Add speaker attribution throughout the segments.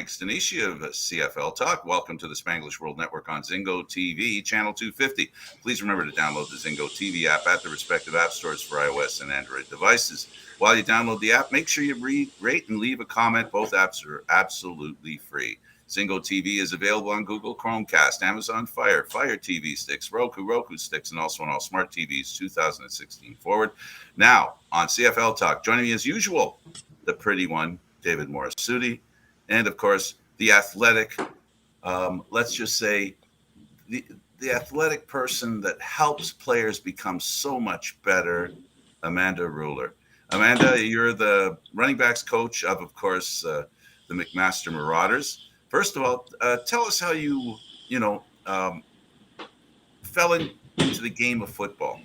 Speaker 1: Stanisci of CFL Talk. Welcome to the Spanglish World Network on Zingo TV, channel 250. Please remember to download the Zingo TV app at the respective app stores for iOS and Android devices. While you download the app, make sure you rate, and leave a comment. Both apps are absolutely free. Zingo TV is available on Google Chromecast, Amazon Fire TV sticks, Roku sticks, and also on all smart TVs 2016 forward. Now, on CFL Talk, joining me as usual, the pretty one, David Morassutti, and of course, the athletic, let's just say, the athletic person that helps players become so much better, Amanda Ruller. Amanda, you're the running backs coach of course, the McMaster Marauders. First of all, tell us how you fell into the game of football.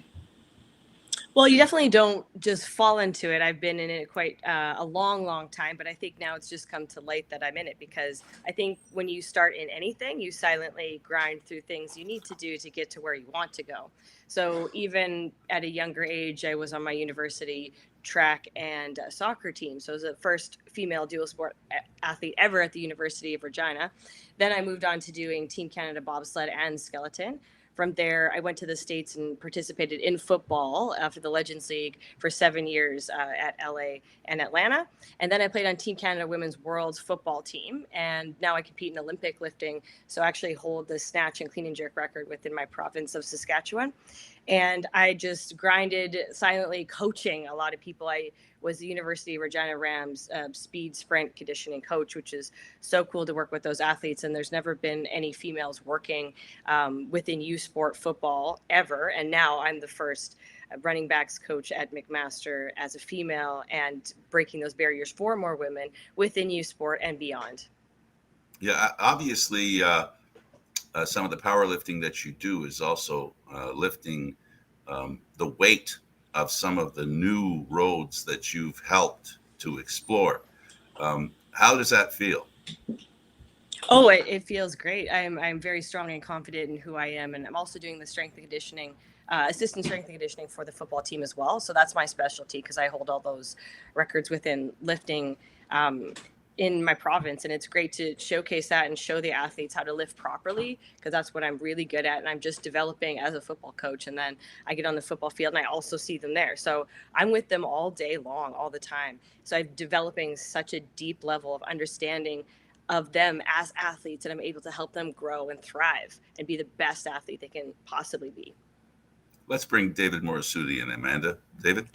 Speaker 2: Well, you definitely don't just fall into it. I've been in it quite a long time, but I think now it's just come to light that I'm in it because I think when you start in anything, you silently grind through things you need to do to get to where you want to go. So even at a younger age, I was on my university track and soccer team. So I was the first female dual sport athlete ever at the University of Regina. Then I moved on to doing Team Canada bobsled and skeleton. From there, I went to the States and participated in football after the Legends League for 7 years at LA and Atlanta. And then I played on Team Canada Women's World Football Team. And now I compete in Olympic lifting. So I actually hold the snatch and clean and jerk record within my province of Saskatchewan. And I just grinded silently coaching a lot of people. I was the University of Regina Rams speed sprint conditioning coach, which is so cool to work with those athletes. And there's never been any females working within U Sport football ever. And now I'm the first running backs coach at McMaster as a female and breaking those barriers for more women within U Sport and beyond.
Speaker 1: Yeah, obviously, some of the powerlifting that you do is also lifting the weight of some of the new roads that you've helped to explore. How does that feel?
Speaker 2: Oh, it feels great. I'm very strong and confident in who I am, and I'm also doing the strength and conditioning, assistant strength and conditioning for the football team as well. So that's my specialty because I hold all those records within lifting in my province, and it's great to showcase that and show the athletes how to lift properly because that's what I'm really good at, and I'm just developing as a football coach. And then I get on the football field and I also see them there, so I'm with them all day long, all the time. So I'm developing such a deep level of understanding of them as athletes, and I'm able to help them grow and thrive and be the best athlete they can possibly be.
Speaker 1: Let's bring David Morassutti in, Amanda. David?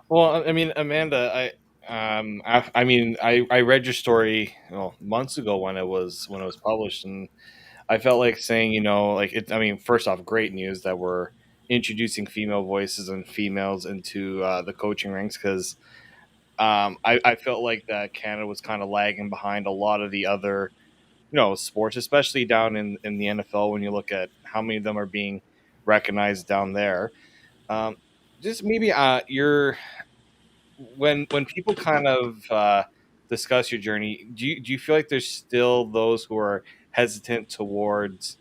Speaker 3: Well, I mean, Amanda, I read your story months ago when it was published, and I felt like saying, like it. I mean, first off, great news that we're introducing female voices and females into the coaching ranks because I felt like that Canada was kind of lagging behind a lot of the other sports, especially down in the NFL when you look at how many of them are being recognized down there. Um, just maybe your when people kind of discuss your journey, do you feel like there's still those who are hesitant towards,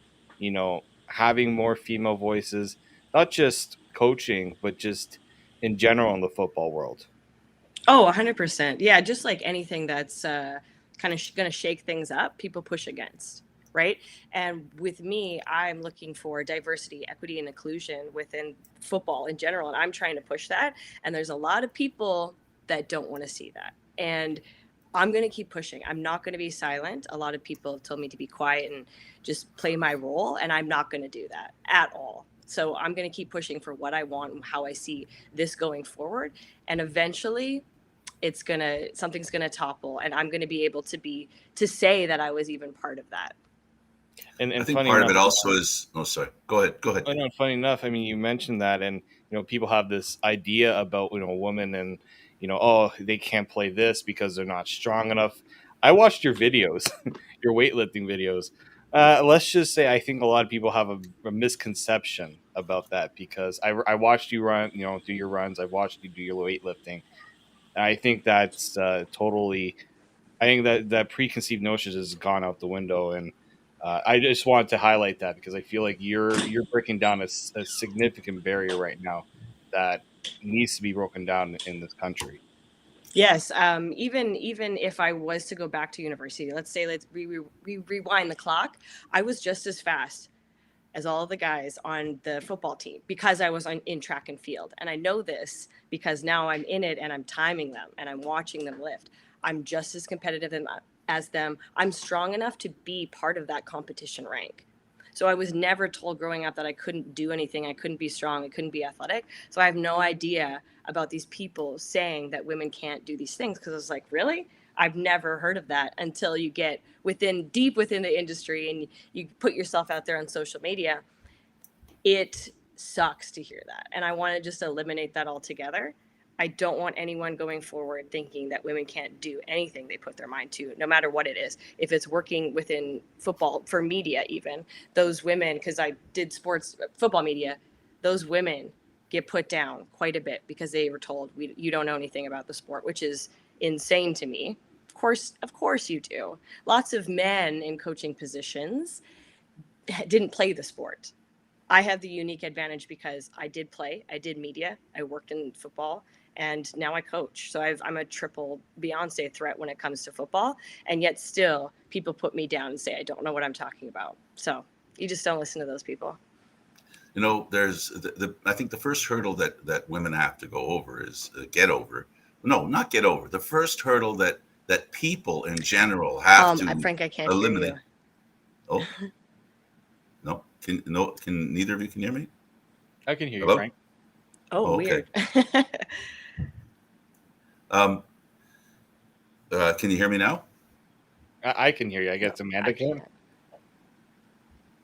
Speaker 3: having more female voices, not just coaching, but just in general in the football world?
Speaker 2: Oh, 100%. Yeah, just like anything that's kind of going to shake things up, people push against, right? And with me, I'm looking for diversity, equity, and inclusion within football in general. And I'm trying to push that. And there's a lot of people that don't want to see that. And I'm going to keep pushing. I'm not going to be silent. A lot of people have told me to be quiet and just play my role. And I'm not going to do that at all. So I'm going to keep pushing for what I want and how I see this going forward. And eventually, something's gonna topple, and I'm gonna be able to say that I was even part of that.
Speaker 1: I
Speaker 3: And
Speaker 1: think
Speaker 3: funny
Speaker 1: part of
Speaker 3: enough,
Speaker 1: it also is. Oh, sorry. Go ahead. Go ahead.
Speaker 3: I know, funny enough, I mean, you mentioned that, and people have this idea about women, and oh, they can't play this because they're not strong enough. I watched your videos, your weightlifting videos. Let's just say I think a lot of people have a misconception about that because I watched you run, do your runs. I watched you do your weightlifting. And I think that's totally. I think that preconceived notions has gone out the window, and I just wanted to highlight that because I feel like you're breaking down a significant barrier right now that needs to be broken down in this country.
Speaker 2: Yes. Even if I was to go back to university, let's say we rewind the clock, I was just as fast as all the guys on the football team because I was in track and field. And I know this because now I'm in it and I'm timing them and I'm watching them lift. I'm just as competitive as them. I'm strong enough to be part of that competition rank. So I was never told growing up that I couldn't do anything, I couldn't be strong, I couldn't be athletic. So I have no idea about these people saying that women can't do these things because I was like, really? I've never heard of that until you get deep within the industry and you put yourself out there on social media. It sucks to hear that. And I want to just eliminate that altogether. I don't want anyone going forward thinking that women can't do anything they put their mind to, no matter what it is. If it's working within football, for media, even, those women, because I did sports football media, those women get put down quite a bit because they were told, you don't know anything about the sport, which is insane to me. Of course you do. Lots of men in coaching positions didn't play the sport. I have the unique advantage because I did play, I did media, I worked in football, and now I coach. So I'm a triple Beyonce threat when it comes to football. And yet still people put me down and say, I don't know what I'm talking about. So you just don't listen to those people.
Speaker 1: You know, there's I think the first hurdle that women have to go over is get over. No, not get over. The first hurdle that people in general have to
Speaker 2: Frank, I can't
Speaker 1: eliminate.
Speaker 2: hear
Speaker 1: Oh, no. Can neither of you can hear me?
Speaker 3: I can hear you,
Speaker 1: Hello?
Speaker 3: Frank.
Speaker 2: Oh,
Speaker 1: okay.
Speaker 2: Weird.
Speaker 1: Can you hear me now?
Speaker 3: I can hear you. I guess
Speaker 2: No,
Speaker 3: Amanda
Speaker 2: I
Speaker 3: can.
Speaker 2: can't.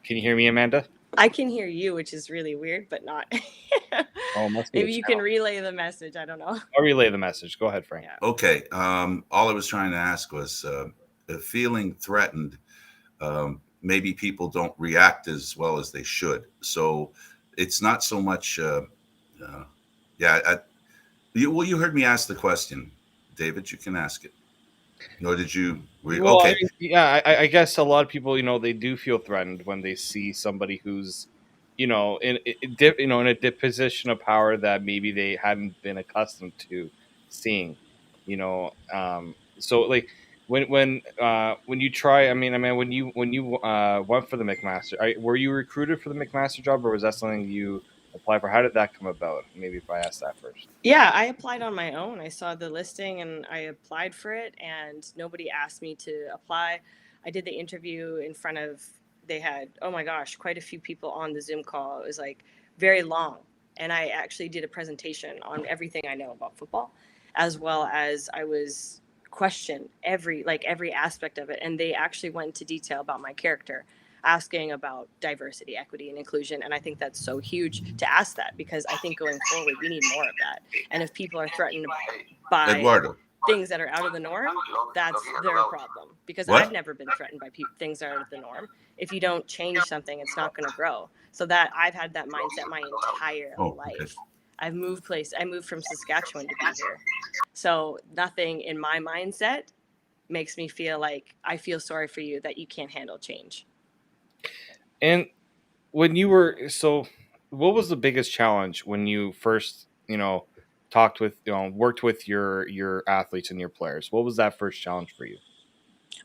Speaker 3: Can you hear me, Amanda?
Speaker 2: I can hear you, which is really weird, but not.
Speaker 3: Oh, must be
Speaker 2: Maybe
Speaker 3: the
Speaker 2: you can
Speaker 3: channel.
Speaker 2: relay the message. I don't know.
Speaker 3: I'll relay the message. Go ahead, Frank.
Speaker 2: Yeah.
Speaker 1: Okay. All I was trying to ask was feeling threatened. Maybe people don't react as well as they should. So it's not so much. Yeah. You heard me ask the question, David. You can ask it. Or did you?
Speaker 3: Well,
Speaker 1: Okay.
Speaker 3: I guess a lot of people, they do feel threatened when they see somebody who's, in a position of power that maybe they hadn't been accustomed to seeing, So like when you try, when you went for the McMaster, were you recruited for the McMaster job, or was that something you applied for? How did that come about? Maybe if I ask that first.
Speaker 2: Yeah, I applied on my own. I saw the listing and I applied for it, and nobody asked me to apply. I did the interview in front of, they had, oh my gosh, quite a few people on the Zoom call. It was like very long. And I actually did a presentation on everything I know about football, as well as I was questioned every aspect of it. And they actually went into detail about my character, asking about diversity, equity, and inclusion. And I think that's so huge to ask that because I think going forward, we need more of that. And if people are threatened by
Speaker 1: Eduardo.
Speaker 2: things that are out of the norm, that's their problem. Because
Speaker 1: What?
Speaker 2: I've never been threatened by things that are out of the norm. If you don't change something, it's not going to grow. So that I've had that mindset my entire life.
Speaker 1: Okay.
Speaker 2: I moved from Saskatchewan to be here. So nothing in my mindset makes me feel like I feel sorry for you that you can't handle change.
Speaker 3: And when you were what was the biggest challenge when you first, talked with, worked with your athletes and your players? What was that first challenge for you?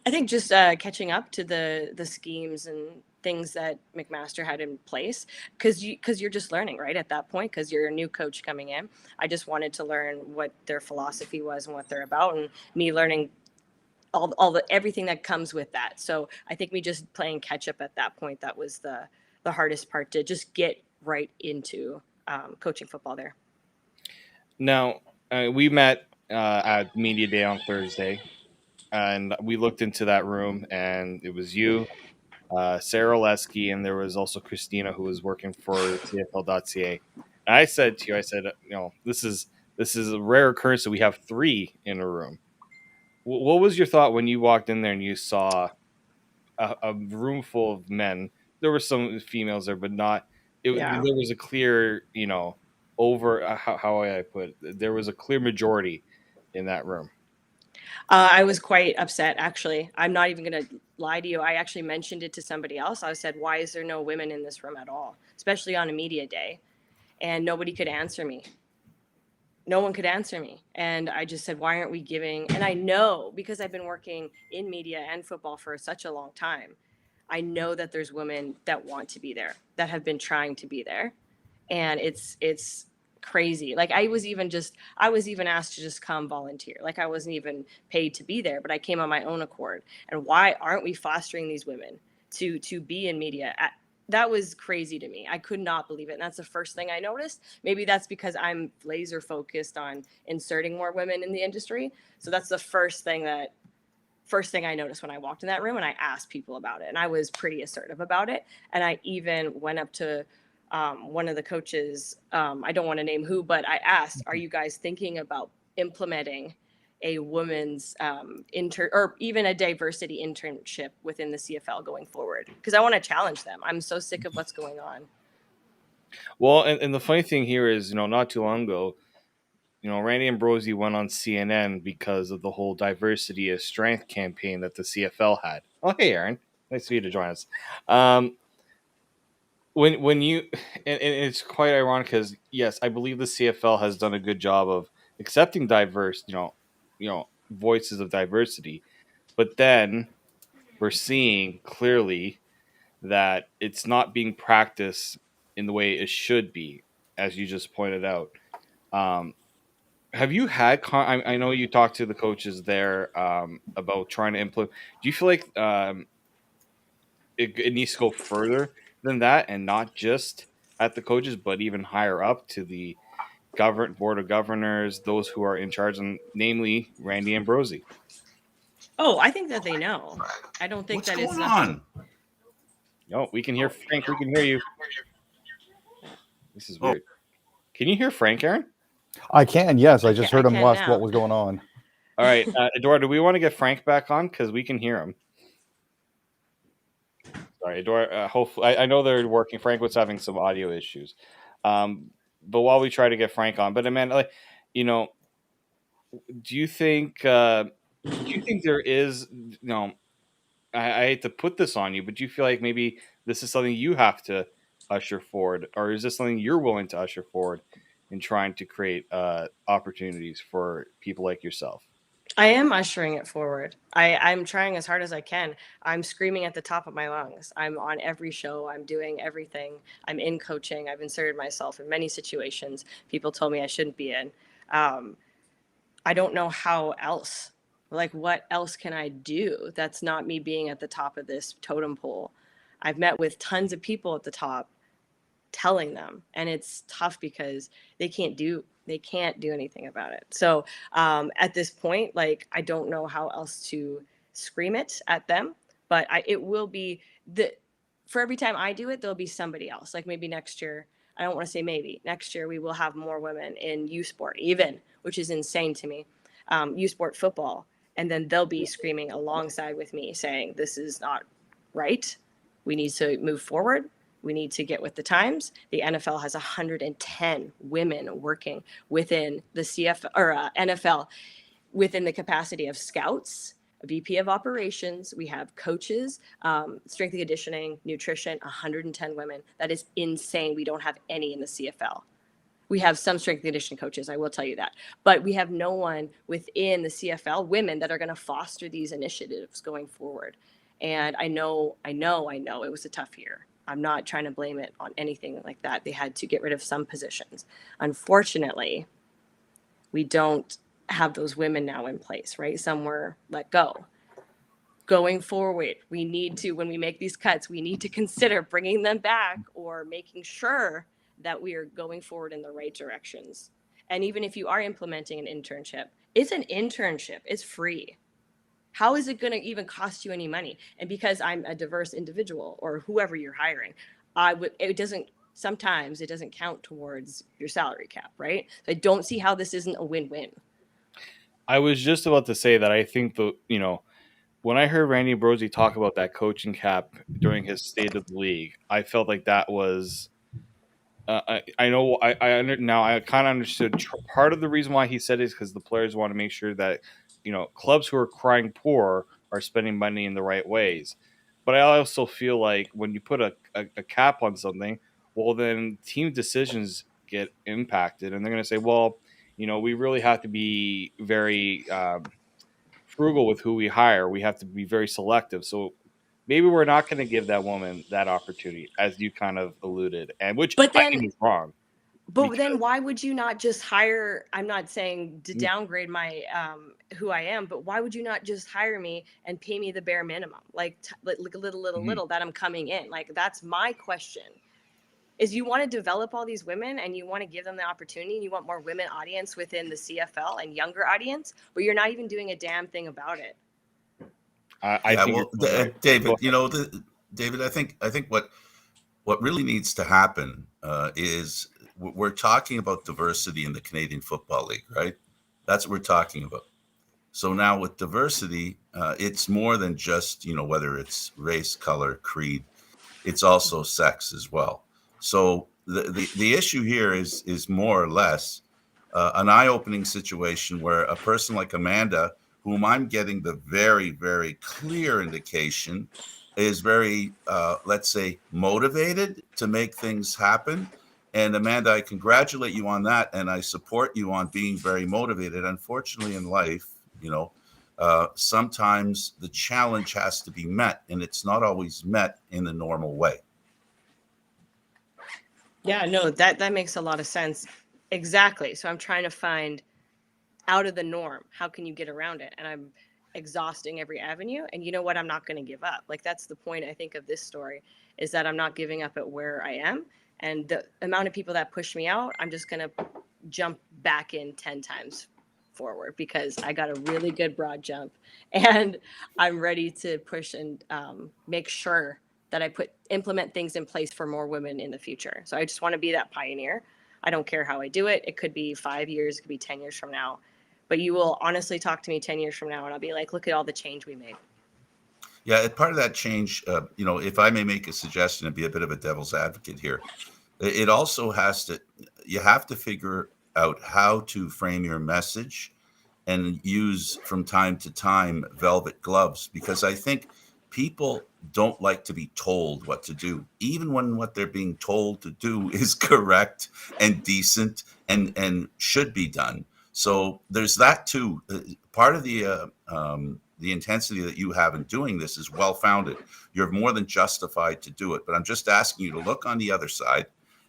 Speaker 2: I think just catching up to the schemes and things that McMaster had in place, because you're just learning right at that point because you're a new coach coming in. I just wanted to learn what their philosophy was and what they're about, and me learning all the everything that comes with that. So I think me just playing catch up at that point, that was the hardest part, to just get right into coaching football there.
Speaker 3: Now, we met at Media Day on Thursday, and we looked into that room, and it was you, Sarah Lesky, and there was also Christina, who was working for CFL.ca. And I said to you, this is a rare occurrence that we have three in a room. What was your thought when you walked in there and you saw a room full of men? There were some females there, but not.
Speaker 2: Yeah.
Speaker 3: There was a clear, over how I put it, there was a clear majority in that room.
Speaker 2: I was quite upset, actually. I'm not even going to lie to you. I actually mentioned it to somebody else. I said, why is there no women in this room at all, especially on a media day? And nobody could answer me. no one could answer me. And I just said, why aren't we giving? And I know, because I've been working in media and football for such a long time, I know that there's women that want to be there, that have been trying to be there. And it's crazy. Like I was even asked to just come volunteer. Like I wasn't even paid to be there, but I came on my own accord. And why aren't we fostering these women to be in media? That was crazy to me. I could not believe it. And that's the first thing I noticed. Maybe that's because I'm laser focused on inserting more women in the industry. So that's the first thing I noticed when I walked in that room, and I asked people about it. And I was pretty assertive about it. And I even went up to one of the coaches. I don't want to name who, but I asked, are you guys thinking about implementing a women's or even a diversity internship within the CFL going forward? Because I want to challenge them. I'm so sick of what's going on.
Speaker 3: Well, and the funny thing here is, not too long ago, Randy Ambrosie went on CNN because of the whole diversity of strength campaign that the CFL had. Oh, hey, Aaron. Nice for you to join us. When you and it's quite ironic because yes, I believe the CFL has done a good job of accepting diverse, voices of diversity, but then we're seeing clearly that it's not being practiced in the way it should be, as you just pointed out. Um, have you had? I know you talked to the coaches there about trying to implement. Do you feel like it needs to go further than that, and not just at the coaches, but even higher up to the board of governors, those who are in charge, and namely Randy Ambrosie?
Speaker 2: Oh, I think that they know. I don't think
Speaker 1: What's
Speaker 2: that it's
Speaker 1: going
Speaker 2: nothing.
Speaker 1: on?
Speaker 3: No, we can hear Frank. We can hear you. This is
Speaker 1: Oh.
Speaker 3: weird. Can you hear Frank, Aaron?
Speaker 4: I can, yes. I just heard him
Speaker 2: can
Speaker 4: ask
Speaker 2: now.
Speaker 4: what was going on.
Speaker 3: All right, Eduardo, do we want to get Frank back on? Because we can hear him. Sorry, Eduardo. Hopefully, I know they're working. Frank was having some audio issues. But while we try to get Frank on, but Amanda, do you think there is, I hate to put this on you, but do you feel like maybe this is something you have to usher forward, or is this something you're willing to usher forward in trying to create opportunities for people like yourself?
Speaker 2: I am ushering it forward. I'm trying as hard as I can. I'm screaming at the top of my lungs. I'm on every show. I'm doing everything. I'm in coaching. I've inserted myself in many situations people told me I shouldn't be in. I don't know how else. Like, what else can I do that's not me being at the top of this totem pole? I've met with tons of people at the top telling them, and it's tough because they can't do anything about it. So at this point, like, I don't know how else to scream it at them, but it will be for every time I do it, there'll be somebody else. Like maybe next year, I don't want to say maybe next year, we will have more women in U Sport, even, which is insane to me. U Sport football, and then they'll be screaming alongside with me saying this is not right. We need to move forward. We need to get with the times. The NFL has 110 women working within the CFL or NFL within the capacity of scouts, a VP of operations. We have coaches, strength and conditioning, nutrition, 110 women. That is insane. We don't have any in the CFL. We have some strength and conditioning coaches, I will tell you that. But we have no one within the CFL, women, that are going to foster these initiatives going forward. And I know it was a tough year. I'm not trying to blame it on anything like that. They had to get rid of some positions. Unfortunately, we don't have those women now in place, right? Some were let go. Going forward, we need to, when we make these cuts, we need to consider bringing them back or making sure that we are going forward in the right directions. And even if you are implementing an internship, it's an internship, it's free. How is it going to even cost you any money? And because I'm a diverse individual, or whoever you're hiring, sometimes it doesn't count towards your salary cap, right? So I don't see how this isn't a win-win.
Speaker 3: I was just about to say that I think when I heard Randy Ambrosie talk about that coaching cap during his State of the League, I felt like that was. I know now I kind of understood part of the reason why he said it is because the players want to make sure that clubs who are crying poor are spending money in the right ways. But I also feel like when you put a cap on something, well, then team decisions get impacted, and they're going to say, well, we really have to be very frugal with who we hire. We have to be very selective. So maybe we're not going to give that woman that opportunity, as you kind of alluded, and which
Speaker 2: But
Speaker 3: I
Speaker 2: then,
Speaker 3: think is wrong.
Speaker 2: but then why would you not just hire? I'm not saying to downgrade my who I am, but why would you not just hire me and pay me the bare minimum, like a little that I'm coming in? Like, that's my question. Is you want to develop all these women and you want to give them the opportunity and you want more women audience within the CFL and younger audience, but you're not even doing a damn thing about it.
Speaker 3: I think right.
Speaker 1: David, David, I think what really needs to happen is we're talking about diversity in the Canadian Football League, right? That's what we're talking about. So now with diversity, it's more than just, whether it's race, color, creed, it's also sex as well. So the issue here is more or less an eye-opening situation where a person like Amanda, whom I'm getting the very, very clear indication is very, let's say, motivated to make things happen. And Amanda, I congratulate you on that, and I support you on being very motivated. Unfortunately, in life, sometimes the challenge has to be met, and it's not always met in the normal way.
Speaker 2: Yeah, no, that makes a lot of sense. Exactly. So I'm trying to find out of the norm. How can you get around it? And I'm exhausting every avenue. And you know what? I'm not going to give up. Like, that's the point, I think, of this story, is that I'm not giving up at where I am. And the amount of people that push me out, I'm just going to jump back in 10 times forward because I got a really good broad jump and I'm ready to push and make sure that I implement things in place for more women in the future. So I just want to be that pioneer. I don't care how I do it. It could be 5 years, it could be 10 years from now. But you will honestly talk to me 10 years from now and I'll be like, look at all the change we made.
Speaker 1: Yeah, part of that change, if I may make a suggestion and be a bit of a devil's advocate here, it also you have to figure out how to frame your message and use from time to time velvet gloves, because I think people don't like to be told what to do, even when what they're being told to do is correct and decent and should be done. So there's that too. Part of the intensity that you have in doing this is well-founded. You're more than justified to do it, but I'm just asking you to look on the other side,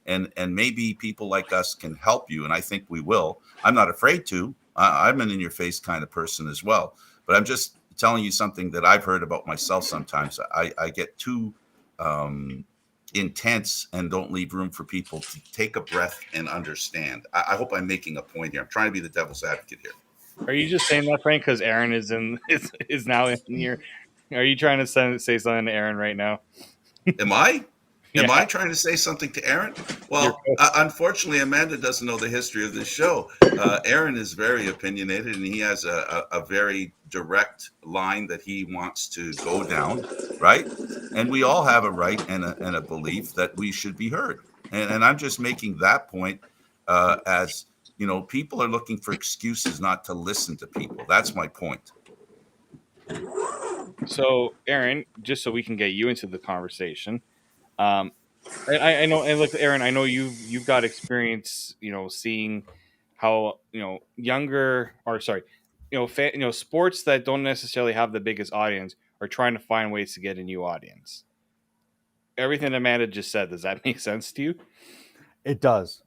Speaker 1: and maybe people like us can help you, and I think we will. I'm not afraid to. I'm an in-your-face kind of person as well, but I'm just telling you something that I've heard about myself sometimes. I get too intense and don't leave room for people to take a breath and understand. I hope I'm making a point here. I'm trying to be the devil's advocate here.
Speaker 3: Are you just saying that, Frank, because Aaron is now in here? Are you trying to say something to Aaron right now?
Speaker 1: Am I? Am I trying to say something to Aaron? Well, unfortunately, Amanda doesn't know the history of this show. Aaron is very opinionated, and he has a very direct line that he wants to go down, right? And we all have a right and a belief that we should be heard. And I'm just making that point as, people are looking for excuses not to listen to people. That's my point.
Speaker 3: So, Aaron, just so we can get you into the conversation, I know, and look, Aaron, I know you've got experience, seeing how sports that don't necessarily have the biggest audience are trying to find ways to get a new audience. Everything Amanda just said, does that make sense to you?
Speaker 4: It does.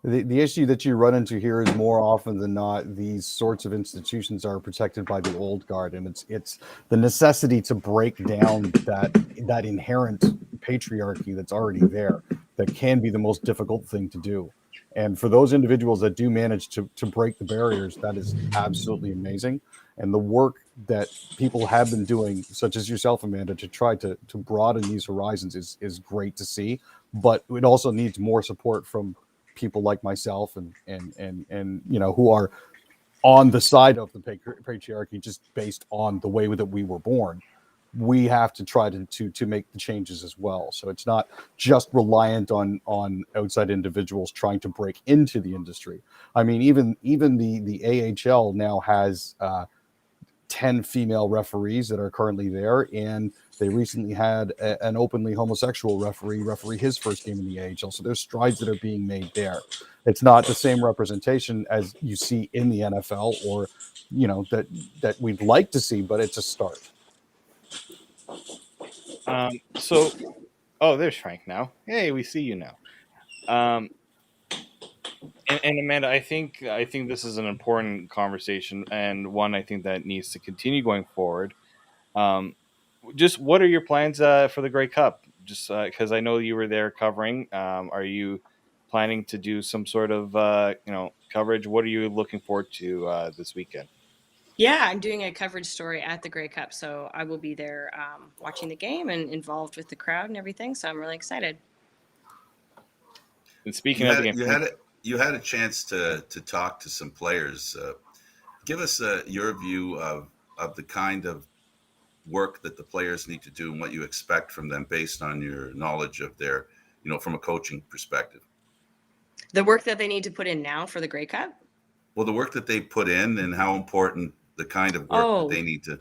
Speaker 4: The issue that you run into here is more often than not, these sorts of institutions are protected by the old guard, and it's the necessity to break down that inherent patriarchy that's already there that can be the most difficult thing to do. And for those individuals that do manage to break the barriers, that is absolutely amazing. And the work that people have been doing, such as yourself, Amanda, to try to broaden these horizons is great to see. But it also needs more support from people like myself and who are on the side of the patriarchy just based on the way that we were born. We have to try to make the changes as well. So it's not just reliant on outside individuals trying to break into the industry. I mean, even the AHL now has 10 female referees that are currently there, and they recently had an openly homosexual referee his first game in the AHL. So there's strides that are being made there. It's not the same representation as you see in the NFL, or that we'd like to see, but it's a start.
Speaker 3: There's Frank now. Hey, we see you now. And Amanda, I think this is an important conversation, and one I think that needs to continue going forward. Just what are your plans for the Grey Cup? Just because I know you were there covering. Are you planning to do some sort of coverage? What are you looking forward to this weekend?
Speaker 2: Yeah, I'm doing a coverage story at the Grey Cup, so I will be there watching the game and involved with the crowd and everything. So I'm really excited.
Speaker 3: And speaking of the game,
Speaker 1: you had a chance to talk to some players. Give us your view of the kind of work that the players need to do and what you expect from them based on your knowledge of their, from a coaching perspective.
Speaker 2: The work that they need to put in now for the Grey Cup?
Speaker 1: Well, the work that they put in and how important the kind of work that they need to.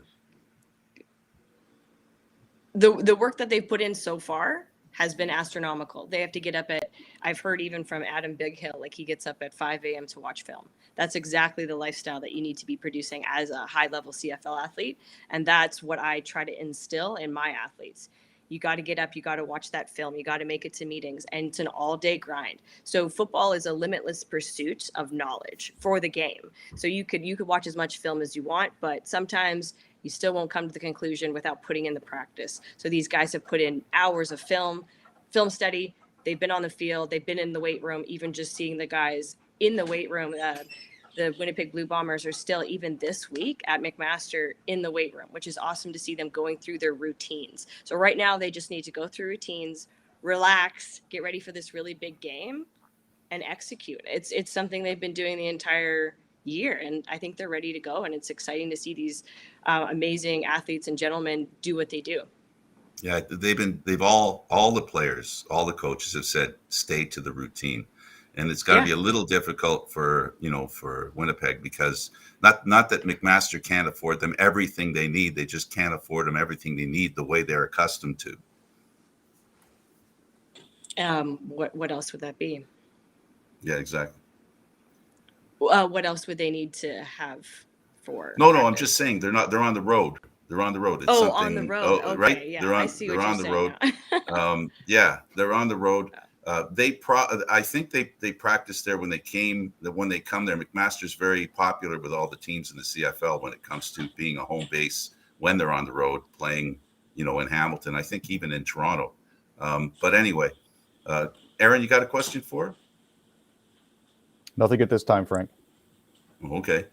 Speaker 2: The work that they've put in so far has been astronomical. They have to get up I've heard even from Adam Bighill, like he gets up at 5 a.m. to watch film. That's exactly the lifestyle that you need to be producing as a high-level CFL athlete. And that's what I try to instill in my athletes. You got to get up, you got to watch that film, you got to make it to meetings, and it's an all-day grind. So football is a limitless pursuit of knowledge for the game. So you could watch as much film as you want, but sometimes you still won't come to the conclusion without putting in the practice. So these guys have put in hours of film study. They've been on the field, they've been in the weight room. Even just seeing the guys in the weight room, the Winnipeg Blue Bombers are still, even this week at McMaster, in the weight room, which is awesome to see them going through their routines. So right now they just need to go through routines, relax, get ready for this really big game, and execute. It's something they've been doing the entire year, and I think they're ready to go, and it's exciting to see these amazing athletes and gentlemen do what they do.
Speaker 1: Yeah, they've all the players, all the coaches have said stay to the routine. And it's got to be a little difficult for Winnipeg, because not that McMaster can't afford them everything they need. They just can't afford them everything they need the way they're accustomed to.
Speaker 2: What else would that be?
Speaker 1: Yeah, exactly.
Speaker 2: What else would they need to have for?
Speaker 1: No, I'm just saying they're on the road. They're on the road.
Speaker 2: It's on the road. Okay, right?
Speaker 1: Yeah, I see what you're saying. They're on the road. They're on the road. I think they practiced there when they come there. McMaster's very popular with all the teams in the CFL when it comes to being a home base when they're on the road playing, in Hamilton. I think even in Toronto. But anyway, Aaron, you got a question for her?
Speaker 4: Nothing at this time, Frank.
Speaker 1: Okay.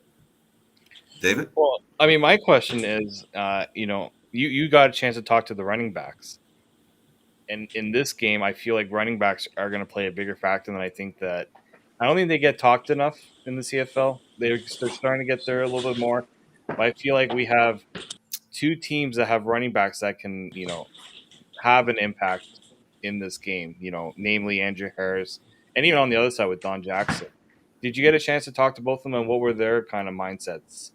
Speaker 1: David?
Speaker 3: Well, I mean, my question is, you got a chance to talk to the running backs. And in this game, I feel like running backs are going to play a bigger factor than I think that. I don't think they get talked enough in the CFL. They're starting to get there a little bit more. But I feel like we have two teams that have running backs that can, have an impact in this game, namely Andrew Harris, and even on the other side with Don Jackson. Did you get a chance to talk to both of them, and what were their kind of mindsets?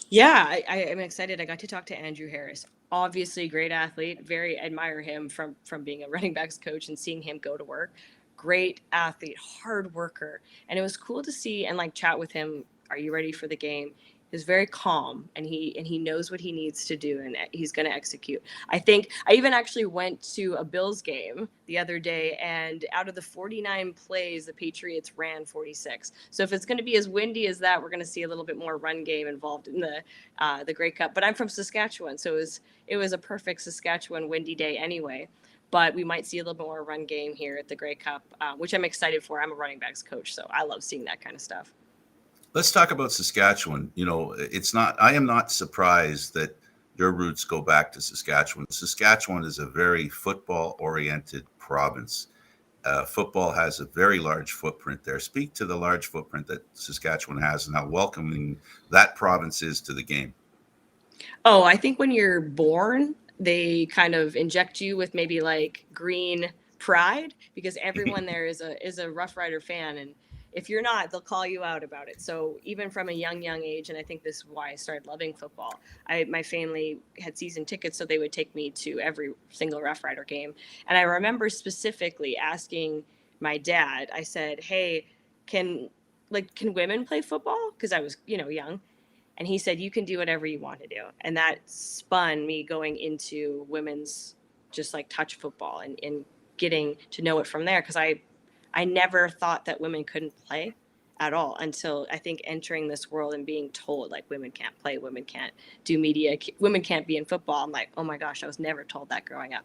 Speaker 2: Yeah, I am excited. I got to talk to Andrew Harris. Obviously, great athlete. Very admire him from being a running backs coach and seeing him go to work. Great athlete, hard worker. And it was cool to see and chat with him. Are you ready for the game? He's very calm, and he knows what he needs to do, and he's going to execute. I think I even actually went to a Bills game the other day, and out of the 49 plays, the Patriots ran 46. So if it's going to be as windy as that, we're going to see a little bit more run game involved in the Grey Cup. But I'm from Saskatchewan, so it was a perfect Saskatchewan windy day anyway. But we might see a little bit more run game here at the Grey Cup, which I'm excited for. I'm a running backs coach, so I love seeing that kind of stuff.
Speaker 1: Let's talk about Saskatchewan. I am not surprised that your roots go back to Saskatchewan. Saskatchewan is a very football-oriented province. Football has a very large footprint there. Speak to the large footprint that Saskatchewan has and how welcoming that province is to the game.
Speaker 2: Oh, I think when you're born, they kind of inject you with maybe green pride, because everyone there is a Rough Rider fan, and If you're not, they'll call you out about it. So even from a young age, and I think this is why I started loving football, my family had season tickets, so they would take me to every single Rough Rider game. And I remember specifically asking my dad, I said, hey, can women play football? Because I was, young. And he said, you can do whatever you want to do. And that spun me going into women's just like touch football and getting to know it from there. Because I never thought that women couldn't play at all until I think entering this world and being told like women can't play, women can't do media, women can't be in football. I'm like, oh my gosh, I was never told that growing up.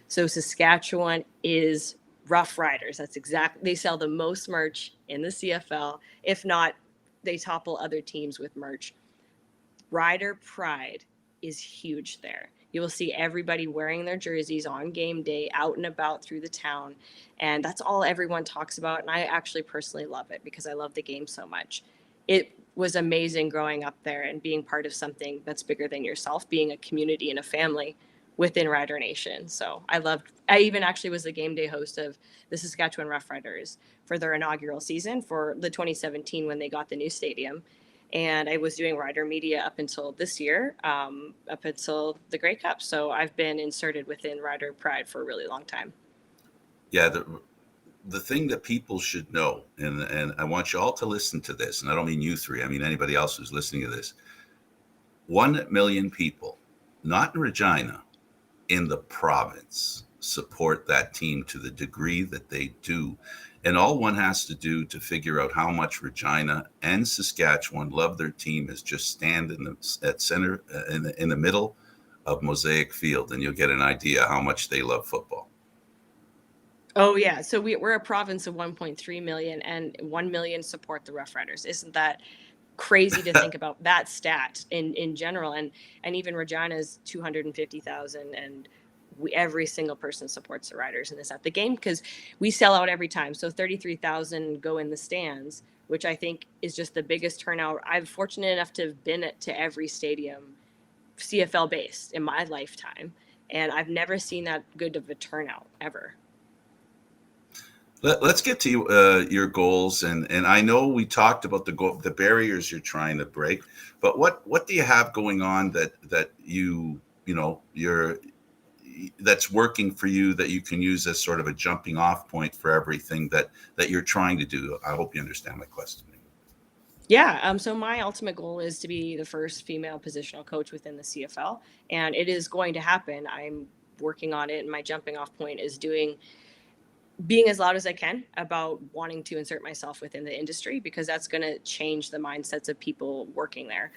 Speaker 2: So Saskatchewan is Rough Riders. That's exactly, they sell the most merch in the CFL. If not, they topple other teams with merch. Rider pride is huge there. You will see everybody wearing their jerseys on game day, out and about through the town. And that's all everyone talks about. And I actually personally love it because I love the game so much. It was amazing growing up there and being part of something that's bigger than yourself, being a community and a family within Rider Nation. So I even actually was the game day host of the Saskatchewan Rough Riders for their inaugural season for the 2017 when they got the new stadium. And I was doing rider media up until this year, up until the Grey Cup. So I've been inserted within Rider Pride for a really long time.
Speaker 1: Yeah, the thing that people should know, and I want you all to listen to this, and I don't mean you three, I mean anybody else who's listening to this. 1 million people, not in Regina, in the province, support that team to the degree that they do. And all one has to do to figure out how much Regina and Saskatchewan love their team is just stand in the middle of Mosaic Field, and you'll get an idea how much they love football.
Speaker 2: Oh yeah, so we're a province of 1.3 million, and 1 million support the Rough Riders. Isn't that crazy to think about that stat in general? And even Regina's 250,000, and every single person supports the Riders in this at the game because we sell out every time. So 33,000 go in the stands, which I think is just the biggest turnout. I'm fortunate enough to have been to every stadium CFL based in my lifetime, and I've never seen that good of a turnout ever.
Speaker 1: Let's get to your goals, and I know we talked about the barriers you're trying to break, but what do you have going on that you're that's working for you that you can use as sort of a jumping off point for everything that you're trying to do? I hope you understand my question.
Speaker 2: Yeah. So my ultimate goal is to be the first female positional coach within the CFL, and it is going to happen. I'm working on it, and my jumping off point is being as loud as I can about wanting to insert myself within the industry, because that's going to change the mindsets of people working there.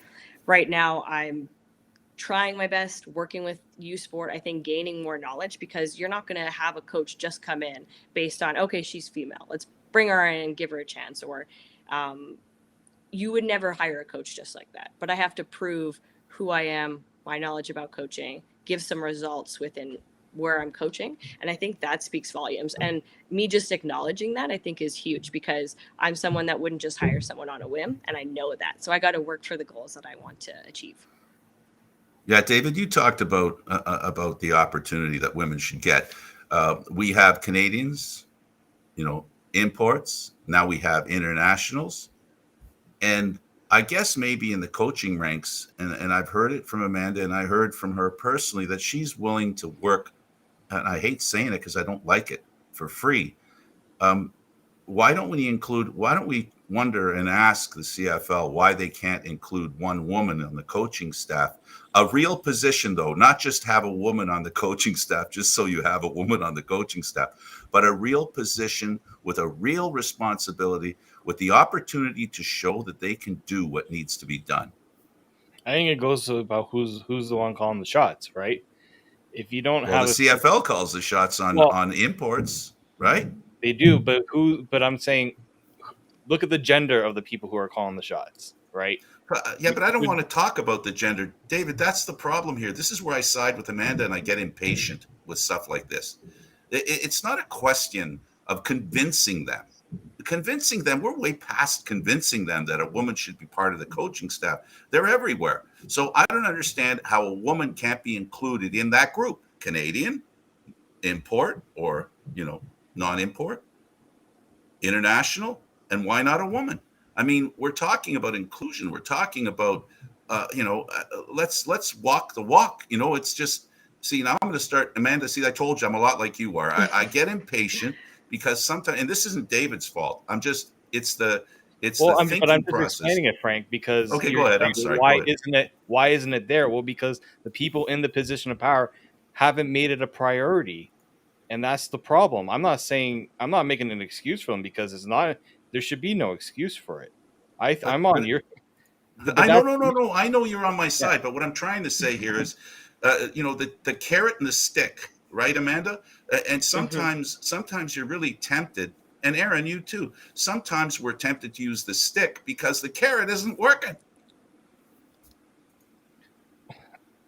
Speaker 2: Right now, I'm trying my best working with U Sport, I think gaining more knowledge, because you're not going to have a coach just come in based on, okay, she's female, let's bring her in and give her a chance. Or you would never hire a coach just like that. But I have to prove who I am, my knowledge about coaching, give some results within where I'm coaching. And I think that speaks volumes. And me just acknowledging that, I think, is huge, because I'm someone that wouldn't just hire someone on a whim. And I know that. So I got to work for the goals that I want to achieve.
Speaker 1: Yeah, David, you talked about the opportunity that women should get. We have Canadians, imports. Now we have internationals. And I guess maybe in the coaching ranks, and I've heard it from Amanda, and I heard from her personally, that she's willing to work, and I hate saying it because I don't like it, for free. Why don't we wonder and ask the CFL why they can't include one woman on the coaching staff? A real position, though, not just have a woman on the coaching staff just so you have a woman on the coaching staff, but a real position with a real responsibility, with the opportunity to show that they can do what needs to be done.
Speaker 3: I think it goes about who's the one calling the shots, right? If you don't have
Speaker 1: the CFL calls the shots on imports, right?
Speaker 3: They do, but I'm saying, look at the gender of the people who are calling the shots, right?
Speaker 1: Yeah, but I don't want to talk about the gender. David, that's the problem here. This is where I side with Amanda, and I get impatient with stuff like this. It's not a question of convincing them. We're way past convincing them that a woman should be part of the coaching staff. They're everywhere. So I don't understand how a woman can't be included in that group. Canadian, import, or non-import, international. and why not a woman? I mean, we're talking about inclusion. We're talking about, let's walk the walk. It's just, see, now I'm going to start, Amanda. See, I told you I'm a lot like you are. I get impatient because sometimes, and this isn't David's fault. It's the
Speaker 3: Well, I'm
Speaker 1: thinking
Speaker 3: just
Speaker 1: process.
Speaker 3: explaining it, Frank, because
Speaker 1: Okay,
Speaker 3: you're
Speaker 1: go ahead. I'm
Speaker 3: saying,
Speaker 1: sorry. Go ahead.
Speaker 3: why isn't it there? Well, because the people in the position of power haven't made it a priority, and that's the problem. I'm not making an excuse for them, because it's not. There should be no excuse for it. I'm on your. But
Speaker 1: I know,
Speaker 3: that's,
Speaker 1: no. I know you're on my
Speaker 3: yeah.
Speaker 1: side, but what I'm trying to say here is, the carrot and the stick, right, Amanda? And sometimes you're really tempted, and Aaron, you too. Sometimes we're tempted to use the stick because the carrot isn't working.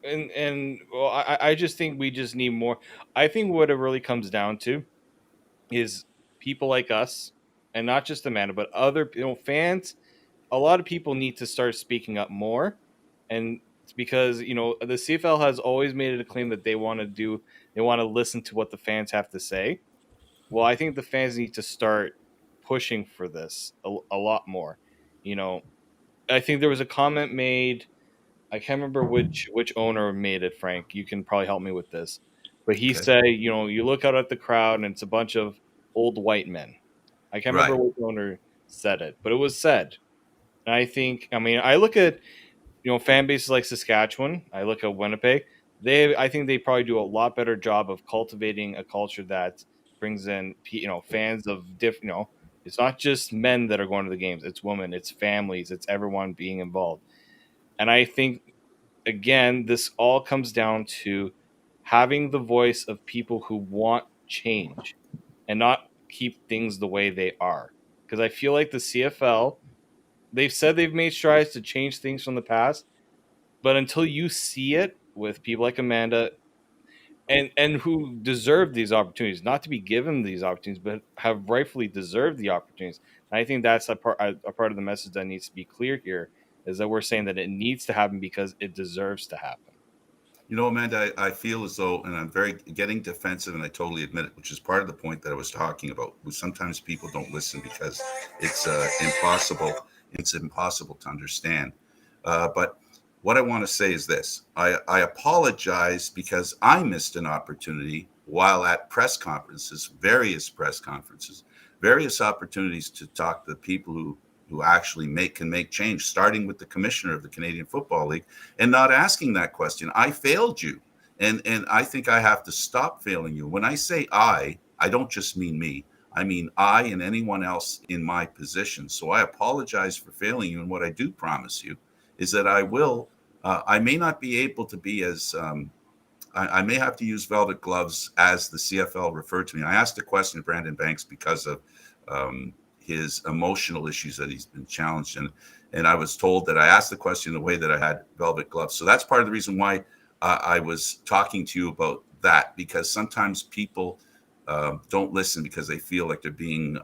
Speaker 3: And well, I just think we just need more. I think what it really comes down to is people like us, and not just Amanda, but other fans. A lot of people need to start speaking up more, and it's because the CFL has always made it a claim that they want to listen to what the fans have to say. Well, I think the fans need to start pushing for this a lot more. I think there was a comment made. I can't remember which owner made it, Frank. You can probably help me with this. But he
Speaker 1: Okay.
Speaker 3: said, you look out at the crowd and it's a bunch of old white men. I can't remember
Speaker 1: Right.
Speaker 3: which owner said it, but it was said. And I look at, fan bases like Saskatchewan. I look at Winnipeg. I think they probably do a lot better job of cultivating a culture that brings in, fans of different, it's not just men that are going to the games. It's women, it's families, it's everyone being involved. And I think, again, this all comes down to having the voice of people who want change and not keep things the way they are. Because I feel like the CFL, they've said they've made strides to change things from the past, but until you see it with people like Amanda and who deserve these opportunities, not to be given these opportunities, but have rightfully deserved the opportunities. And I think that's a part of the message that needs to be clear here, is that we're saying that it needs to happen because it deserves to happen.
Speaker 1: Amanda, I feel as though, and I'm very getting defensive, and I totally admit it, which is part of the point that I was talking about. Sometimes people don't listen because it's impossible. It's impossible to understand. But what I want to say is this: I apologize because I missed an opportunity while at press conferences, various opportunities to talk to the people who actually can make change, starting with the commissioner of the Canadian Football League, and not asking that question. I failed you, and I think I have to stop failing you. When I say I don't just mean me. I mean I and anyone else in my position. So I apologize for failing you, and what I do promise you is that I will. I may not be able to be as I may have to use velvet gloves, as the CFL referred to me. I asked a question of Brandon Banks because of his emotional issues that he's been challenged in. And I was told that I asked the question in the way that I had velvet gloves. So that's part of the reason why I was talking to you about that, because sometimes people don't listen because they feel like they're being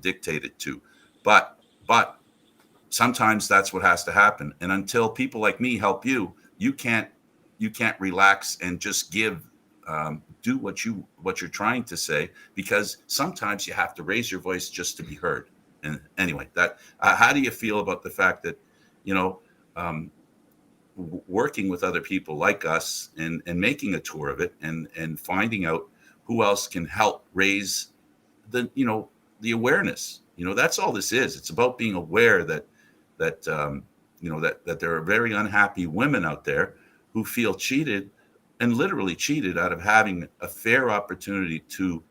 Speaker 1: dictated to. But sometimes that's what has to happen. And until people like me help you, you can't relax and just do what you're trying to say, because sometimes you have to raise your voice just to be heard. And anyway, that how do you feel about the fact that working with other people like us and making a tour of it and finding out who else can help raise the awareness? That's all this is. It's about being aware that that there are very unhappy women out there who feel cheated, and literally cheated, out of having a fair opportunity to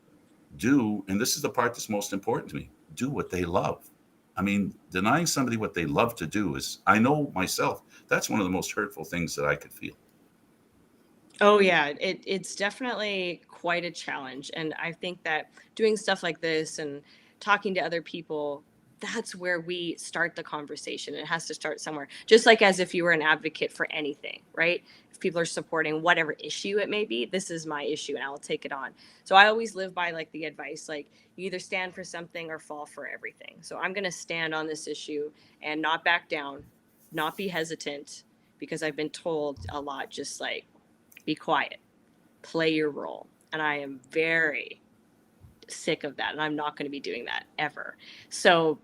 Speaker 1: do, and this is the part that's most important to me, do what they love. I mean, denying somebody what they love to do is, I know myself, that's one of the most hurtful things that I could feel.
Speaker 2: Oh yeah, it's definitely quite a challenge. And I think that doing stuff like this and talking to other people, that's where we start the conversation. It has to start somewhere. Just like as if you were an advocate for anything, right? If people are supporting whatever issue it may be, this is my issue and I will take it on. So I always live by like the advice, like you either stand for something or fall for everything. So I'm going to stand on this issue and not back down, not be hesitant, because I've been told a lot, just like, be quiet, play your role. And I am very sick of that. And I'm not going to be doing that ever. So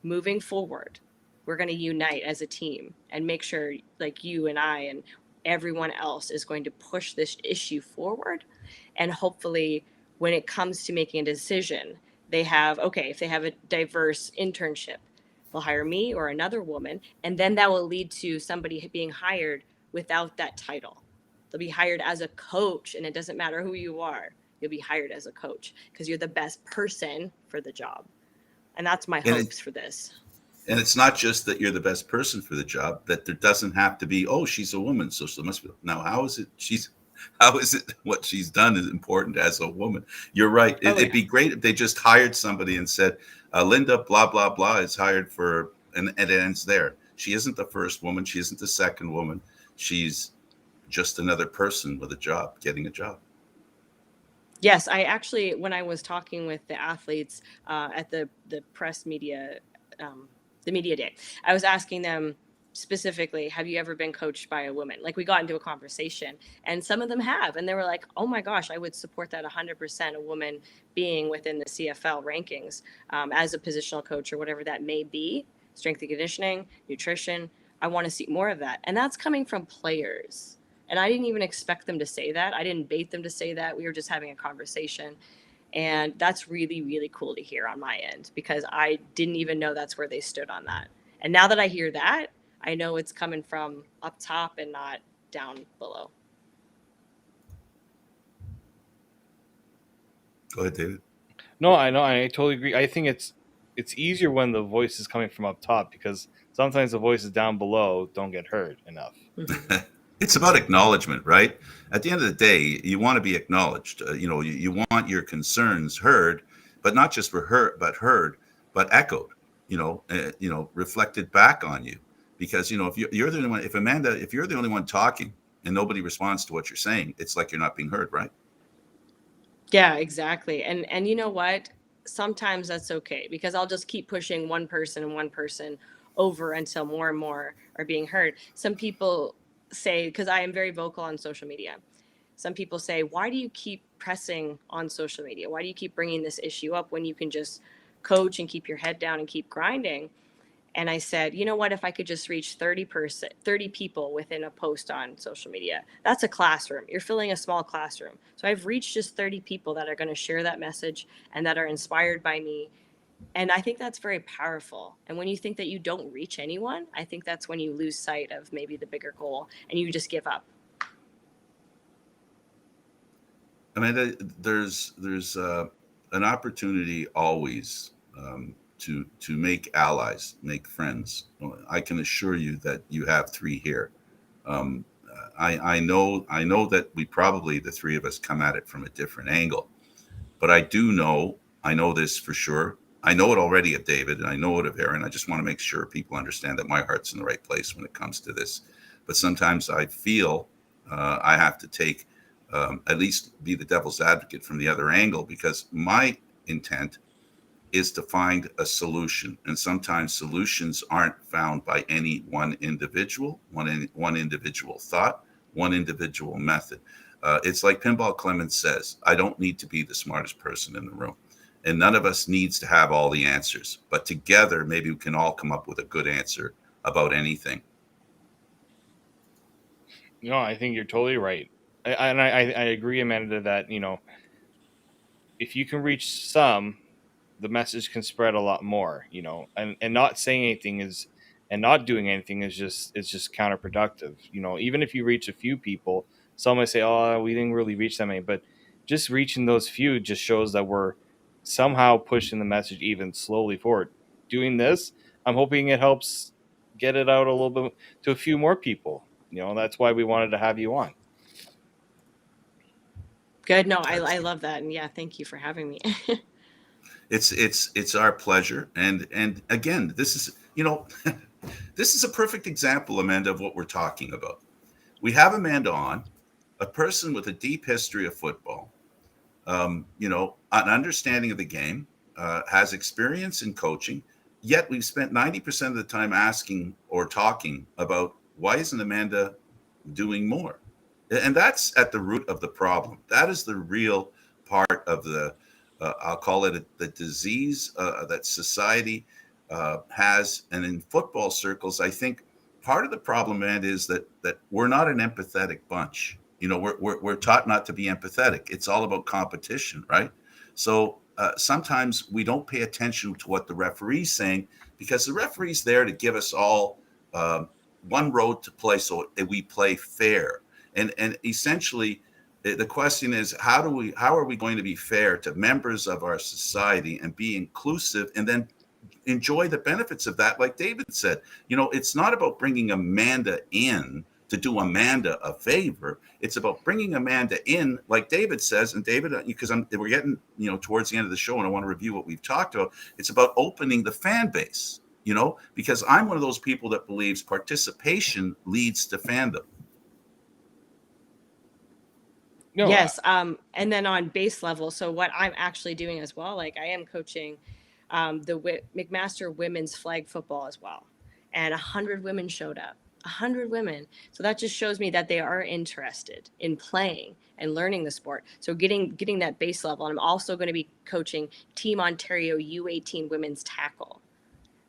Speaker 2: moving forward, we're going to unite as a team and make sure, like you and I and everyone else is going to push this issue forward. And hopefully, when it comes to making a decision, they have, okay, if they have a diverse internship, they'll hire me or another woman. And then that will lead to somebody being hired without that title. They'll be hired as a coach, and it doesn't matter who you are. You'll be hired as a coach because you're the best person for the job. And that's my
Speaker 1: And
Speaker 2: hopes for this.
Speaker 1: And it's not just that you're the best person for the job, that there doesn't have to be, oh, she's a woman, so there must be. Now, how is it what she's done is important as a woman? You're right. It'd be great if they just hired somebody and said, Linda, blah, blah, blah, is hired for, and it ends there. She isn't the first woman. She isn't the second woman. She's just another person with a job, getting a job.
Speaker 2: Yes, I actually, when I was talking with the athletes at the press media, the media day, I was asking them specifically, have you ever been coached by a woman? Like, we got into a conversation, and some of them have, and they were like, oh my gosh, I would support that 100%, a woman being within the CFL rankings as a positional coach or whatever that may be, strength and conditioning, nutrition. I want to see more of that. And that's coming from players. And I didn't even expect them to say that. I didn't bait them to say that. We were just having a conversation. And that's really, really cool to hear on my end, because I didn't even know that's where they stood on that. And now that I hear that, I know it's coming from up top and not down below.
Speaker 1: Go ahead, David.
Speaker 3: No, I know. I totally agree. I think it's easier when the voice is coming from up top, because sometimes the voices down below don't get heard enough.
Speaker 2: Mm-hmm.
Speaker 1: It's about acknowledgement, right? At the end of the day, you want to be acknowledged. You want your concerns heard, but not just heard, but echoed. Reflected back on you, because if you're the only one, if you're the only one talking and nobody responds to what you're saying, it's like you're not being heard, right?
Speaker 2: Yeah, exactly. And you know what? Sometimes that's okay, because I'll just keep pushing one person over until more and more are being heard. Some people say, because I am very vocal on social media, some people say, why do you keep pressing on social media? Why do you keep bringing this issue up when you can just coach and keep your head down and keep grinding? And I said, you know what, if I could just reach 30 people within a post on social media, that's a classroom. You're filling a small classroom. So I've reached just 30 people that are going to share that message and that are inspired by me. And I think that's very powerful. And when you think that you don't reach anyone, I think that's when you lose sight of maybe the bigger goal and you just give up.
Speaker 1: Amanda, there's an opportunity always to make allies, make friends. I can assure you that you have three here. I know that we probably, the three of us, come at it from a different angle, but I know this for sure. I know it already of David, and I know it of Aaron. I just want to make sure people understand that my heart's in the right place when it comes to this. But sometimes I feel I have to take, at least be the devil's advocate from the other angle, because my intent is to find a solution. And sometimes solutions aren't found by any one individual, one individual thought, one individual method. It's like Pinball Clemens says, I don't need to be the smartest person in the room. And none of us needs to have all the answers. But together, maybe we can all come up with a good answer about anything.
Speaker 3: No, I think you're totally right. I agree, Amanda, that, if you can reach some, the message can spread a lot more, and not saying anything and not doing anything is just counterproductive. Even if you reach a few people, some might say, oh, we didn't really reach that many, but just reaching those few just shows that we're somehow pushing the message even slowly forward. Doing this, I'm hoping it helps get it out a little bit to a few more people. That's why we wanted to have you on.
Speaker 2: Good. No, I love that. And yeah, thank you for having me.
Speaker 1: It's our pleasure. And again, this is, this is a perfect example, Amanda, of what we're talking about. We have Amanda on, a person with a deep history of football, an understanding of the game, has experience in coaching, yet we've spent 90% of the time asking or talking about, why isn't Amanda doing more? And that's at the root of the problem. That is the real part of the, I'll call it the disease that society has, and in football circles, I think part of the problem, man, is that we're not an empathetic bunch. We're taught not to be empathetic. It's all about competition, right? So sometimes we don't pay attention to what the referee's saying, because the referee's there to give us all one road to play, so that we play fair. And essentially, the question is, how are we going to be fair to members of our society and be inclusive, and then enjoy the benefits of that? Like David said, it's not about bringing Amanda in to do Amanda a favor. It's about bringing Amanda in, like David says. And David, because we're getting towards the end of the show, and I want to review what we've talked about. It's about opening the fan base, because I'm one of those people that believes participation leads to fandom.
Speaker 2: No, yes. And then on base level, so what I'm actually doing as well, like I am coaching the McMaster women's flag football as well. And 100 women showed up. 100 women. So that just shows me that they are interested in playing and learning the sport. So getting that base level. And I'm also going to be coaching Team Ontario U18 women's tackle.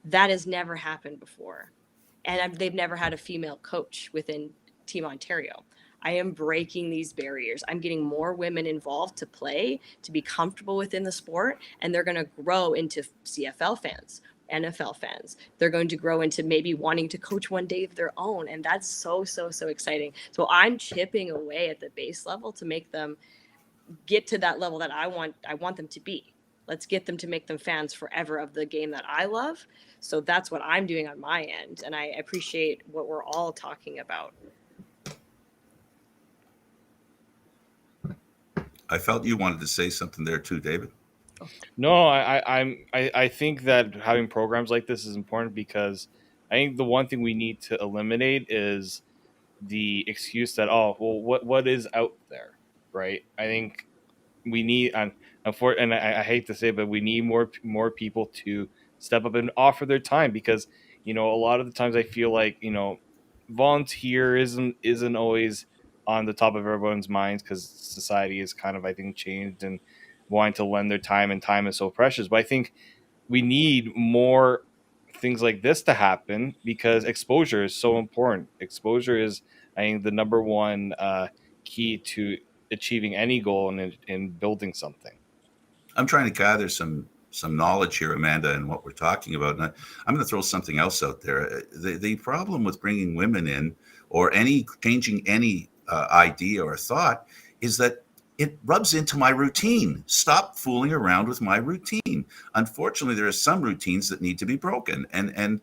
Speaker 2: That has never happened before. And they've never had a female coach within Team Ontario. I am breaking these barriers. I'm getting more women involved to play, to be comfortable within the sport, and they're going to grow into CFL fans, NFL fans. They're going to grow into maybe wanting to coach one day of their own, and that's so exciting. So I'm chipping away at the base level to make them get to that level that I want them to be. Let's get them to make them fans forever of the game that I love. So that's what I'm doing on my end, and I appreciate what we're all talking about.
Speaker 1: I felt you wanted to say something there too, David.
Speaker 3: No, I think that having programs like this is important, because I think the one thing we need to eliminate is the excuse that, what is out there, right? I think we need, and I hate to say it, but we need more people to step up and offer their time, because a lot of the times I feel like volunteerism isn't always on the top of everyone's minds, because society is kind of, I think, changed and wanting to lend their time, and time is so precious. But I think we need more things like this to happen, because exposure is so important. Exposure is, I think, the number one key to achieving any goal in building something.
Speaker 1: I'm trying to gather some knowledge here, Amanda, and what we're talking about. And I'm going to throw something else out there. The problem with bringing women in, or changing any idea or thought, is that it rubs into my routine. Stop fooling around with my routine. Unfortunately, there are some routines that need to be broken. And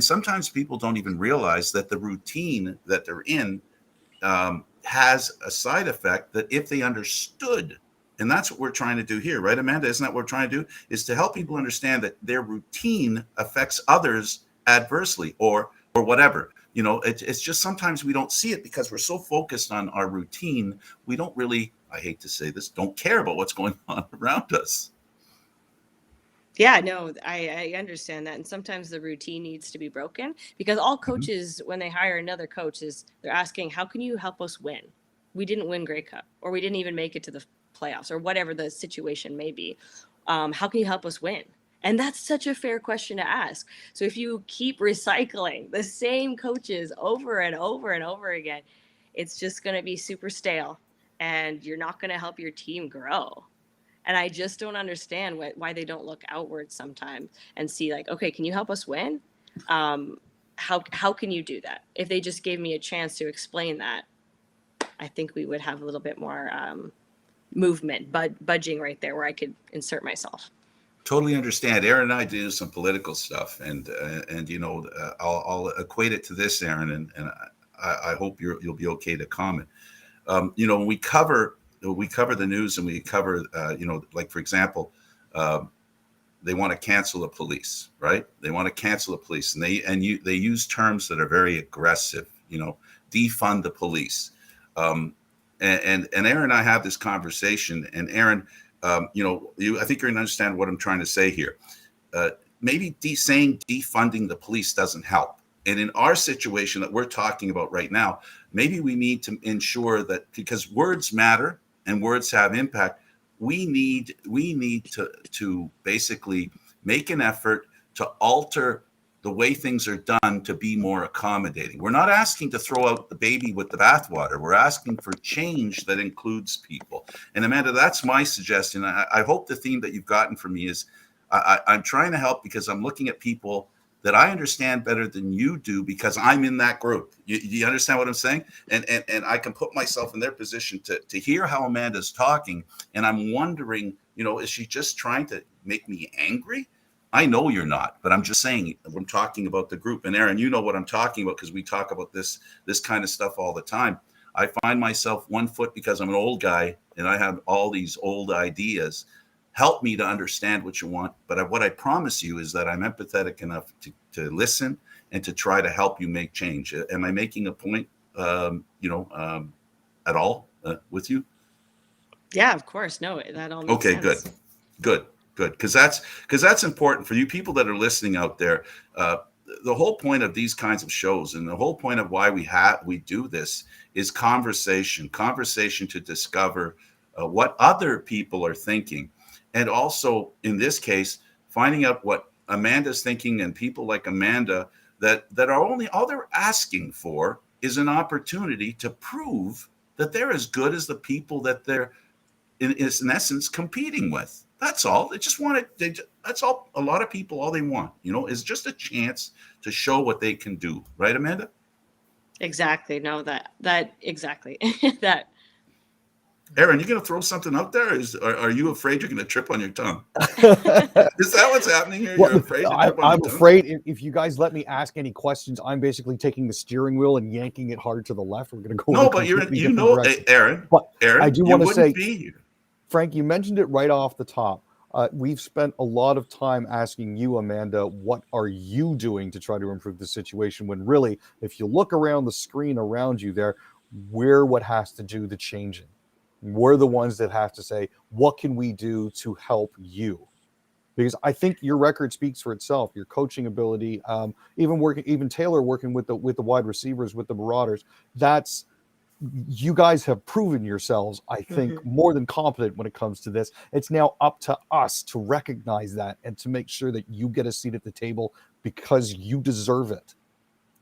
Speaker 1: sometimes people don't even realize that the routine that they're in has a side effect, that if they understood, and that's what we're trying to do here, right, Amanda? Isn't that what we're trying to do? Is to help people understand that their routine affects others adversely, or whatever. It's just sometimes we don't see it because we're so focused on our routine. We don't really, I hate to say this, don't care about what's going on around us.
Speaker 2: Yeah, no, I understand that. And sometimes the routine needs to be broken, because all coaches, when they hire another coach, they're asking, how can you help us win? We didn't win Grey Cup, or we didn't even make it to the playoffs, or whatever the situation may be. How can you help us win? And that's such a fair question to ask. So if you keep recycling the same coaches over and over and over again, it's just going to be super stale, and you're not going to help your team grow. And I just don't understand why they don't look outward sometimes and see, like, okay, can you help us win? How can you do that? If they just gave me a chance to explain that, I think we would have a little bit more movement, budging right there where I could insert myself.
Speaker 1: Totally understand. Aaron and I do some political stuff, and I'll equate it to this, Aaron, and I hope you'll be okay to comment. When we cover the news, and we cover, like, for example, they want to cancel the police, right? They want to cancel the police, and they use terms that are very aggressive. Defund the police. And Aaron and I have this conversation, and Aaron, I think you're going to understand what I'm trying to say here. Maybe saying defunding the police doesn't help. And in our situation that we're talking about right now, maybe we need to ensure that, because words matter and words have impact, we need to basically make an effort to alter the way things are done to be more accommodating. We're not asking to throw out the baby with the bathwater. We're asking for change that includes people. And Amanda, that's my suggestion. I hope the theme that you've gotten from me is I'm trying to help because I'm looking at people that I understand better than you do because I'm in that group. You understand what I'm saying? And I can put myself in their position to hear how Amanda's talking. And I'm wondering, is she just trying to make me angry? I know you're not, but I'm just saying, I'm talking about the group. And Aaron, you know what I'm talking about because we talk about this kind of stuff all the time. I find myself 1 foot because I'm an old guy and I have all these old ideas. Help me to understand what you want. But what I promise you is that I'm empathetic enough to listen and to try to help you make change. Am I making a point, at all with you?
Speaker 2: Yeah, of course. No, that all makes sense.
Speaker 1: Okay, good. Because that's important for you people that are listening out there. The whole point of these kinds of shows and the whole point of why we do this is conversation to discover what other people are thinking. And also, in this case, finding out what Amanda's thinking and people like Amanda that are all they're asking for is an opportunity to prove that they're as good as the people that they're in essence competing with. That's all. They just want it. That's all. A lot of people, all they want, is just a chance to show what they can do. Right, Amanda?
Speaker 2: Exactly. No, that exactly that.
Speaker 1: Aaron, you going to throw something out there? Are you afraid you're going to trip on your tongue? Is that what's happening here? You're afraid to trip on your tongue?
Speaker 4: I'm afraid if you guys let me ask any questions, I'm basically taking the steering wheel and yanking it hard to the left. We're going to go.
Speaker 1: No, but Aaron.
Speaker 4: But
Speaker 1: Aaron,
Speaker 4: I do want to say,
Speaker 1: be here.
Speaker 4: Frank, you mentioned it right off the top. We've spent a lot of time asking you, Amanda, what are you doing to try to improve the situation? When really, if you look around the screen around you there, we're what has to do the changing. We're the ones that have to say, what can we do to help you? Because I think your record speaks for itself. Your coaching ability, even Taylor working with the wide receivers, with the Marauders, you guys have proven yourselves, I think, more than competent when it comes to this. It's now up to us to recognize that and to make sure that you get a seat at the table because you deserve it.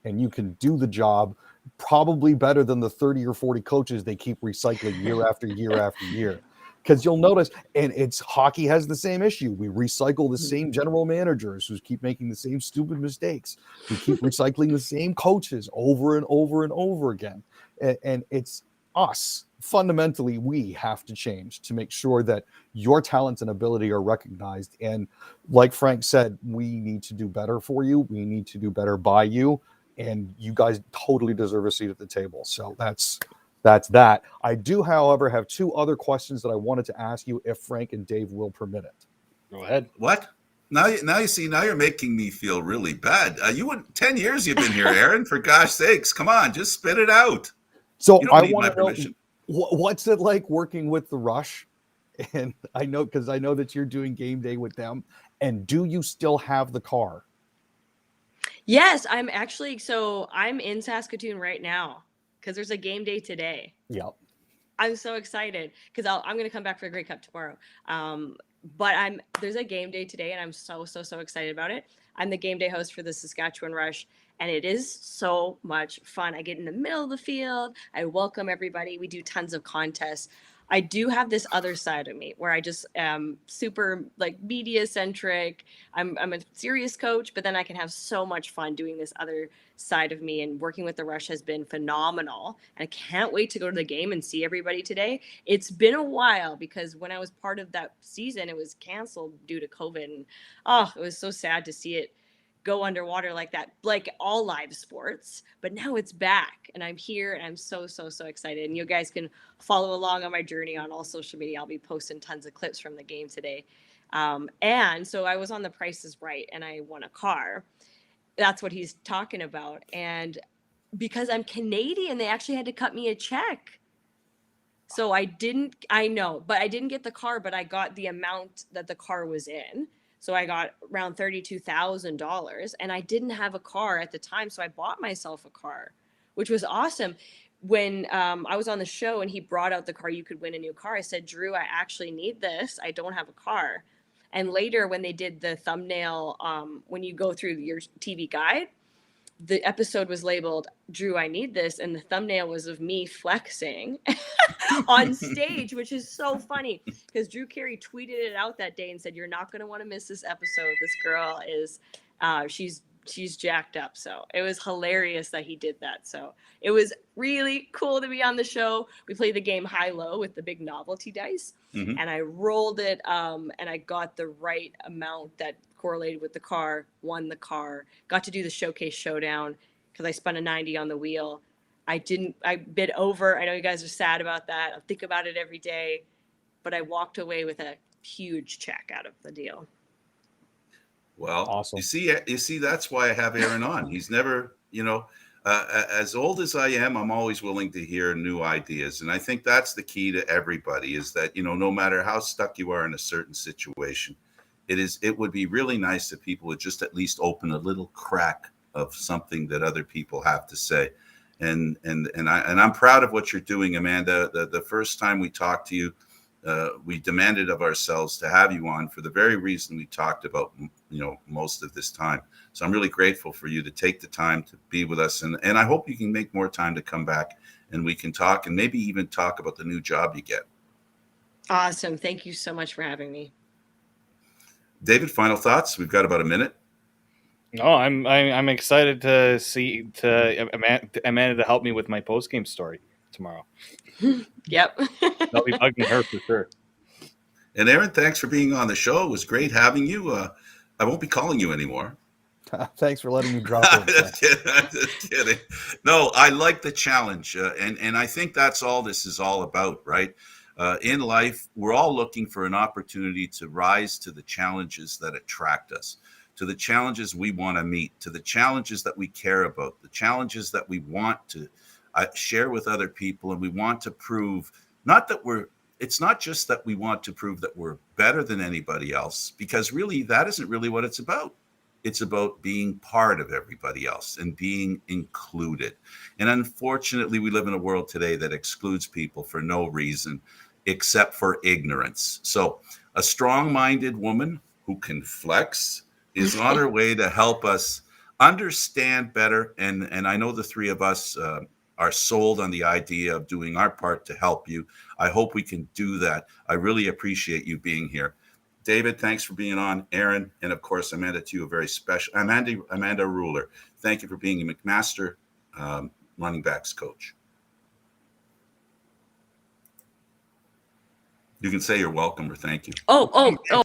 Speaker 4: And you can do the job probably better than the 30 or 40 coaches they keep recycling year after year after year. Because you'll notice, and hockey has the same issue. We recycle the same general managers who keep making the same stupid mistakes. We keep recycling the same coaches over and over and over again. And it's us. Fundamentally, we have to change to make sure that your talents and ability are recognized. And like Frank said, we need to do better for you. We need to do better by you. And you guys totally deserve a seat at the table. So that's that. I do, however, have two other questions that I wanted to ask you if Frank and Dave will permit it.
Speaker 3: Go ahead.
Speaker 1: What? Now you see, now you're making me feel really bad. 10 years you've been here, Aaron, for gosh sakes. Come on, just spit it out.
Speaker 4: So I want to know, what's it like working with the Rush? And I know that you're doing game day with them. And do you still have the car?
Speaker 2: Yes, I'm in Saskatoon right now because there's a game day today.
Speaker 4: Yep.
Speaker 2: I'm so excited because I'm going to come back for the Grey Cup tomorrow. But there's a game day today and I'm so excited about it. I'm the game day host for the Saskatchewan Rush and it is so much fun. I get in the middle of the field. I welcome everybody. We do tons of contests. I do have this other side of me where I just am super media centric. I'm a serious coach, but then I can have so much fun doing this other side of me, and working with the Rush has been phenomenal. And I can't wait to go to the game and see everybody today. It's been a while because when I was part of that season, it was canceled due to COVID. And it was so sad to see it go underwater like that, like all live sports, but now it's back and I'm here and I'm so excited. And you guys can follow along on my journey on all social media. I'll be posting tons of clips from the game today. And so I was on The Price is Right and I won a car. That's what he's talking about. And because I'm Canadian, they actually had to cut me a check. So I didn't get the car, but I got the amount that the car was in. So I got around $32,000 and I didn't have a car at the time. So I bought myself a car, which was awesome. When I was on the show and he brought out the car, you could win a new car. I said, Drew, I actually need this. I don't have a car. And later when they did the thumbnail, when you go through your TV guide, the episode was labeled Drew, I Need This. And the thumbnail was of me flexing on stage, which is so funny because Drew Carey tweeted it out that day and said, you're not going to want to miss this episode. This girl is, she's jacked up. So it was hilarious that he did that. So it was really cool to be on the show. We played the game high-low with the big novelty dice.
Speaker 1: Mhm.
Speaker 2: And I rolled it and I got the right amount that correlated with the car, won the car, got to do the showcase showdown because I spun a 90 on the wheel. I bid over. I know you guys are sad about that. I think about it every day, but I walked away with a huge check out of the deal.
Speaker 1: Well,
Speaker 4: Awesome.
Speaker 1: You see, that's why I have Aaron on. He's never, as old as I am, I'm always willing to hear new ideas. And I think that's the key to everybody is that, no matter how stuck you are in a certain situation, it would be really nice if people would just at least open a little crack of something that other people have to say. And I'm proud of what you're doing, Amanda. The first time we talked to you, we demanded of ourselves to have you on for the very reason we talked about, most of this time. So I'm really grateful for you to take the time to be with us. And I hope you can make more time to come back and we can talk and maybe even talk about the new job you get.
Speaker 2: Awesome. Thank you so much for having me.
Speaker 1: David, final thoughts? We've got about a minute.
Speaker 3: No, I'm excited to see Amanda to help me with my post-game story tomorrow.
Speaker 2: Yep.
Speaker 3: I'll be bugging her for sure.
Speaker 1: And Aaron, thanks for being on the show. It was great having you. I won't be calling you anymore.
Speaker 4: Thanks for letting me drop
Speaker 1: I'm
Speaker 4: it.
Speaker 1: just kidding. No, I like the challenge. And I think that's all this is all about, right? In life, we're all looking for an opportunity to rise to the challenges that attract us, to the challenges we want to meet, to the challenges that we care about, the challenges that we want to share with other people. And we want to prove it's not just that we want to prove that we're better than anybody else, because really that isn't really what it's about. It's about being part of everybody else and being included. And unfortunately, we live in a world today that excludes people for no reason except for ignorance. So a strong-minded woman who can flex is on her way to help us understand better. And I know the three of us are sold on the idea of doing our part to help you. I hope we can do that. I really appreciate you being here. David, thanks for being on. Aaron, and of course, Amanda, to you, a very special, Amanda Ruller. Thank you for being a McMaster running backs coach. You can say you're welcome or thank you.
Speaker 2: Oh.